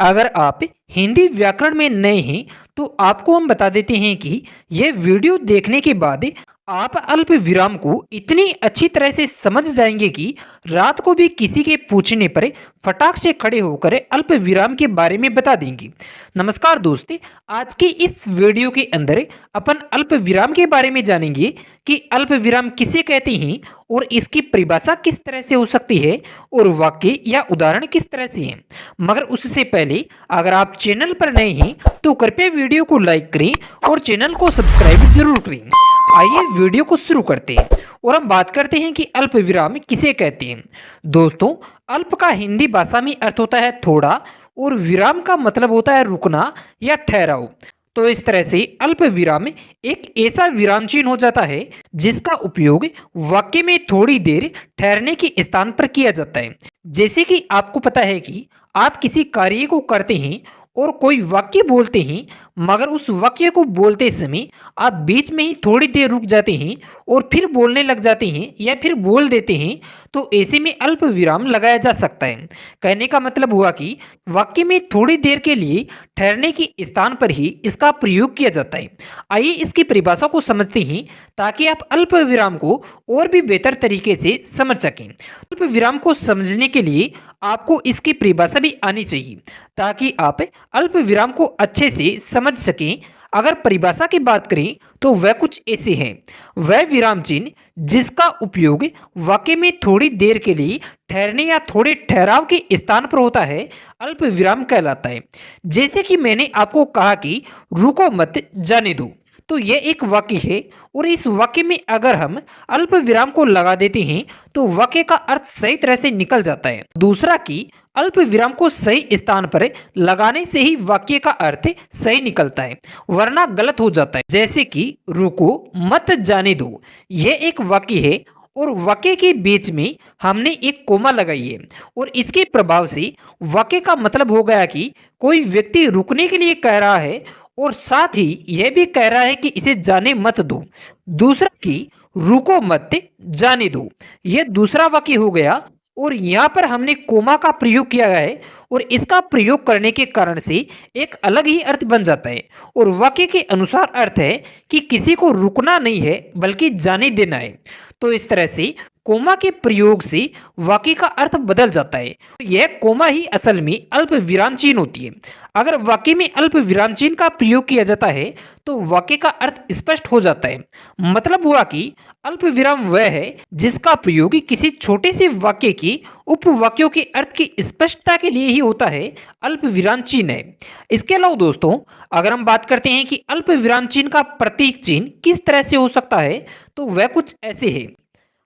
अगर आप हिंदी व्याकरण में नए हैं तो आपको हम बता देते हैं कि यह वीडियो देखने के बाद आप अल्प विराम को इतनी अच्छी तरह से समझ जाएंगे कि रात को भी किसी के पूछने पर फटाक से खड़े होकर अल्प विराम के बारे में बता देंगे। नमस्कार दोस्त, आज की इस वीडियो के अंदर अपन अल्प विराम के बारे में जानेंगे कि अल्प विराम किसे कहते हैं और इसकी परिभाषा किस तरह से हो सकती है और वाक्य या उदाहरण किस तरह से हैं। मगर उससे पहले अगर आप चैनल पर नए हैं तो कृपया वीडियो को लाइक करें और चैनल को सब्सक्राइब जरूर करें। आइए वीडियो को शुरू करते हैं और हम बात करते हैं कि अल्प विराम किसे कहते हैं। दोस्तों, अल्प का हिंदी भाषा में अर्थ होता है थोड़ा और विराम का मतलब होता है रुकना या ठहराव। तो इस तरह से अल्प विराम एक ऐसा विराम चिन्ह हो जाता है जिसका उपयोग वाक्य में थोड़ी देर ठहरने के स्थान पर किया जाता है। जैसे कि आपको पता है कि आप किसी कार्य को करते हैं और कोई वाक्य बोलते हैं, मगर उस वाक्य को बोलते समय आप बीच में ही थोड़ी देर रुक जाते हैं और फिर बोलने लग जाते हैं या फिर बोल देते हैं, तो ऐसे में अल्प विराम लगाया जा सकता है। कहने का मतलब हुआ कि वाक्य में थोड़ी देर के लिए ठहरने के स्थान पर ही इसका प्रयोग किया जाता है। आइए इसकी परिभाषा को समझते हैं ताकि आप अल्प विराम को और भी बेहतर तरीके से समझ सकें। अल्प विराम को समझने के लिए आपको इसकी परिभाषा भी आनी चाहिए ताकि आप अल्प विराम को अच्छे से समझ सकें। अगर परिभाषा की बात करें तो वह कुछ ऐसे है, वह विराम चिन्ह जिसका उपयोग वाक्य में थोड़ी देर के लिए ठहरने या थोड़े ठहराव के स्थान पर होता है, अल्प विराम कहलाता है। जैसे कि मैंने आपको कहा कि रुको मत जाने दो, तो यह एक वाक्य है और इस वाक्य में अगर हम अल्प विराम को लगा देते हैं तो वाक्य का अर्थ सही तरह से निकल जाता है। दूसरा कि अल्प विराम को सही स्थान पर लगाने से ही वाक्य का अर्थ सही निकलता है, वरना गलत हो जाता है। जैसे कि रुको मत जाने दो, यह एक वाक्य है और वाक्य के बीच में हमने एक कोमा लगाई है और इसके प्रभाव से वाक्य का मतलब हो गया कि कोई व्यक्ति रुकने के लिए कह रहा है और साथ ही यह भी कह रहा है कि इसे जाने मत दो। दूसरा कि रुको मत जाने दो, यह दूसरा वाक्य हो गया और यहाँ पर हमने कोमा का प्रयोग किया है और इसका प्रयोग करने के कारण से एक अलग ही अर्थ बन जाता है और वाक्य के अनुसार अर्थ है कि किसी को रुकना नहीं है बल्कि जाने देना है। तो इस तरह से कोमा के प्रयोग से वाक्य का अर्थ बदल जाता है। यह कोमा ही असल में अल्प विराम चिन्ह होती है। अगर वाक्य में अल्प विराम चिन्ह का प्रयोग किया जाता है तो वाक्य का अर्थ स्पष्ट हो जाता है। मतलब हुआ कि अल्प विराम वह है जिसका प्रयोग किसी छोटे से वाक्य की उपवाक्यों के अर्थ की स्पष्टता के लिए ही होता है, अल्प विराम चिन्ह है। इसके अलावा दोस्तों, अगर हम बात करते हैं कि अल्प विराम चिन्ह का प्रतीक चिन्ह किस तरह से हो सकता है तो वह कुछ ऐसे है।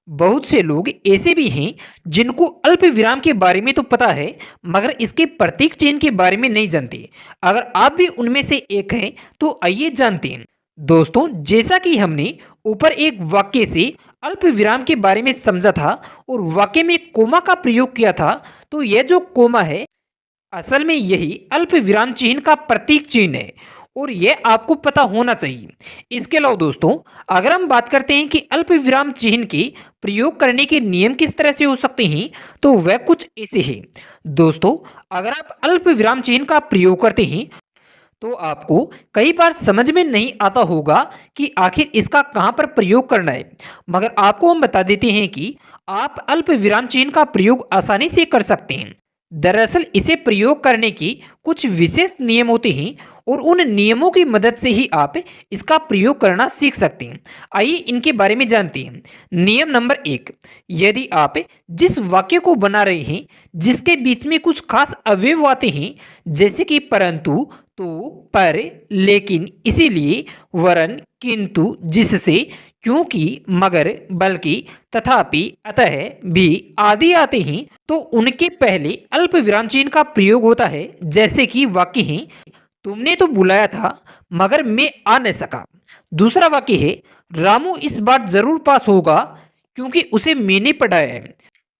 बहुत से लोग ऐसे भी हैं जिनको अल्प विराम के बारे में तो पता है मगर इसके प्रतीक चिन्ह के बारे में नहीं जानते। अगर आप भी उनमें से एक हैं तो आइए जानते हैं। दोस्तों, जैसा कि हमने ऊपर एक वाक्य से अल्प विराम के बारे में समझा था और वाक्य में कोमा का प्रयोग किया था, तो यह जो कोमा है असल में यही अल्प विराम चिन्ह का प्रतीक चिन्ह है और यह आपको पता होना चाहिए। इसके अलावा दोस्तों, अगर हम बात करते हैं कि अल्प विराम चिन्ह के प्रयोग करने के नियम किस तरह से हो सकते हैं तो वह कुछ ऐसे हैं। दोस्तों, अगर आप अल्प विराम चिन्ह का प्रयोग करते हैं तो आपको कई बार समझ में नहीं आता होगा कि आखिर इसका कहाँ पर प्रयोग करना है, मगर आपको हम बता देते हैं कि आप अल्प विराम चिन्ह का प्रयोग आसानी से कर सकते हैं। दरअसल इसे प्रयोग करने की कुछ विशेष नियम होते हैं और उन नियमों की मदद से ही आप इसका प्रयोग करना सीख सकते हैं। आइए इनके बारे में जानते हैं। नियम नंबर 1, यदि आप जिस वाक्य को बना रहे हैं जिसके बीच में कुछ खास अवयव आते हैं, जैसे कि परंतु, तो, पर, लेकिन, इसीलिए, वरन, किंतु, जिससे, क्योंकि, मगर, बल्कि, तथापि, अतः, भी आदि आते हैं तो उनके पहले अल्प विराम चिन्ह का प्रयोग होता है। जैसे कि वाक्य है तुमने तो बुलाया था मगर मैं आ न सका। दूसरा वाक्य है रामू इस बार जरूर पास होगा क्योंकि उसे मैंने पढ़ाया है।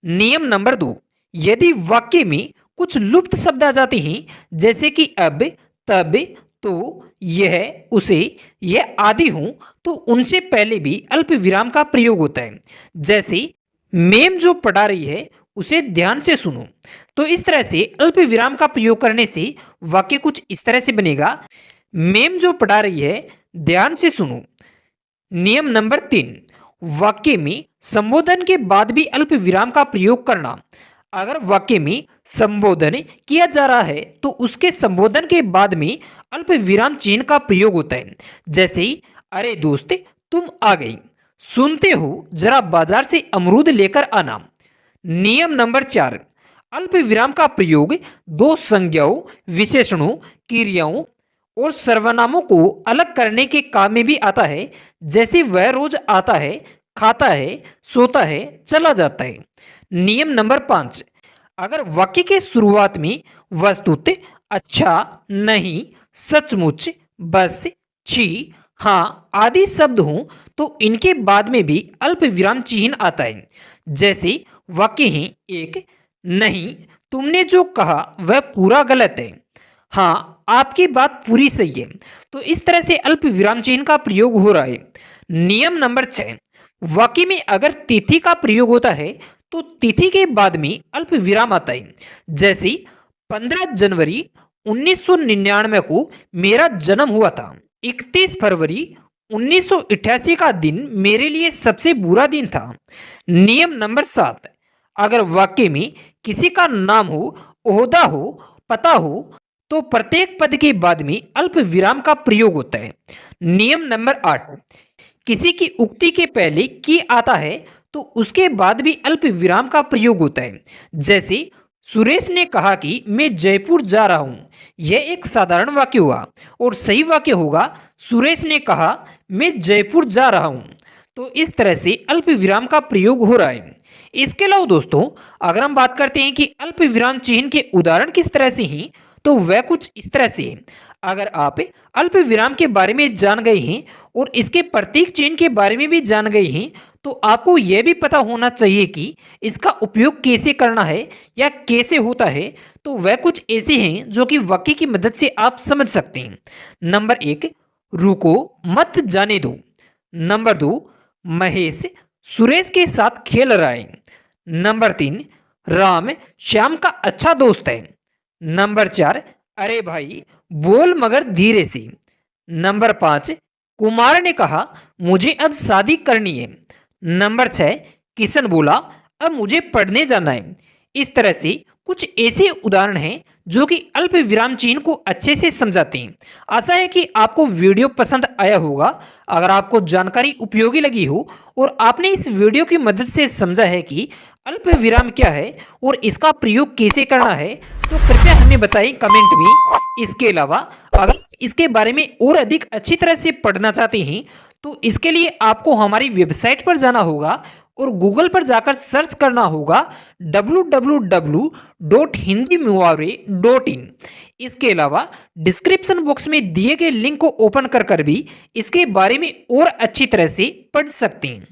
नियम नंबर 2, यदि वाक्य में कुछ लुप्त शब्द आ जाते हैं जैसे कि अब, तब, तो, यह, उसे, यह आदि हों तो उनसे पहले भी अल्प विराम का प्रयोग होता है। जैसे मैम जो पढ़ा रही है उसे ध्यान से सुनो। तो इस तरह से अल्प विराम का प्रयोग करने से वाक्य कुछ इस तरह से बनेगा। मैम जो पढ़ा रही है ध्यान से सुनो। नियम नंबर 3, वाक्य में संबोधन के बाद भी अल्प विराम का प्रयोग करना। अगर वाक्य में संबोधन किया जा रहा है तो उसके संबोधन के बाद में अल्प विराम चिन्ह का प्रयोग होता है। जैसे अरे दोस्त तुम आ गई, सुनते हो जरा बाजार से अमरूद लेकर आना। नियम नंबर 4, अल्प विराम का प्रयोग दो संज्ञाओं, विशेषणों, क्रियाओं और सर्वनामों को अलग करने के काम में भी आता है। जैसे वह रोज आता है, खाता है, सोता है, चला जाता है। नियम नंबर 5, अगर वाक्य के शुरुआत में वस्तुतः, अच्छा, नहीं, सचमुच, बस, छी, हाँ आदि शब्द हों तो इनके बाद में भी अल्प विराम चिन्ह आता है। जैसे वाक्य हैं 1, नहीं तुमने जो कहा वह पूरा गलत है, हाँ आपकी बात पूरी सही है। तो इस तरह से अल्प विराम चिन्ह का प्रयोग हो रहा है। नियम नंबर 6, वाक्य में अगर तिथि का प्रयोग होता है तो तिथि के बाद में अल्प विराम आता है। जैसे 15 जनवरी 1999 को मेरा जन्म हुआ था, 31 फरवरी 1988 का दिन मेरे लिए सबसे बुरा दिन था। नियम नंबर 7, अगर वाक्य में किसी का नाम हो, ओहदा हो, पता हो तो प्रत्येक पद के बाद में अल्प विराम का प्रयोग होता है। नियम नंबर 8, किसी की उक्ति के पहले की आता है तो उसके बाद भी अल्प विराम का प्रयोग होता है। जैसे सुरेश ने कहा कि मैं जयपुर जा रहा हूं, यह एक साधारण वाक्य हुआ और सही वाक्य होगा सुरेश ने कहा मैं जयपुर जा रहा हूं। तो इस तरह से अल्प विराम का प्रयोग हो रहा है। इसके अलावा दोस्तों अगर हम बात करते हैं कि अल्प विराम चिन्ह के उदाहरण किस तरह से हैं तो वह कुछ इस तरह से है। अगर आप अल्प विराम के बारे में जान गए हैं और इसके प्रतीक चिन्ह के बारे में भी जान गए हैं तो आपको यह भी पता होना चाहिए कि इसका उपयोग कैसे करना है या कैसे होता है। तो वह कुछ ऐसे हैं जो कि वाक्य की मदद से आप समझ सकते हैं। नंबर 1, रुको मत जाने दो। नंबर 2, महेश सुरेश के साथ खेल रहा है। नंबर 3, राम श्याम का अच्छा दोस्त है। नंबर 4, अरे भाई बोल मगर धीरे से। नंबर 5, कुमार ने कहा मुझे अब शादी करनी है। नंबर 6, किशन बोला अब मुझे पढ़ने जाना है। इस तरह से कुछ ऐसे उदाहरण हैं जो कि अल्प विराम चिन्ह को अच्छे से समझाते हैं। आशा है कि आपको वीडियो पसंद आया होगा। अगर आपको जानकारी उपयोगी लगी हो और आपने इस वीडियो की मदद से समझा है कि अल्प विराम क्या है और इसका प्रयोग कैसे करना है तो कृपया हमें बताएं कमेंट में। इसके अलावा अगर इसके बारे में और अधिक अच्छी तरह से पढ़ना चाहते हैं तो इसके लिए आपको हमारी वेबसाइट पर जाना होगा और गूगल पर जाकर सर्च करना होगा www.hindimuhavre.in। इसके अलावा डिस्क्रिप्शन बॉक्स में दिए गए लिंक को ओपन कर भी इसके बारे में और अच्छी तरह से पढ़ सकते हैं।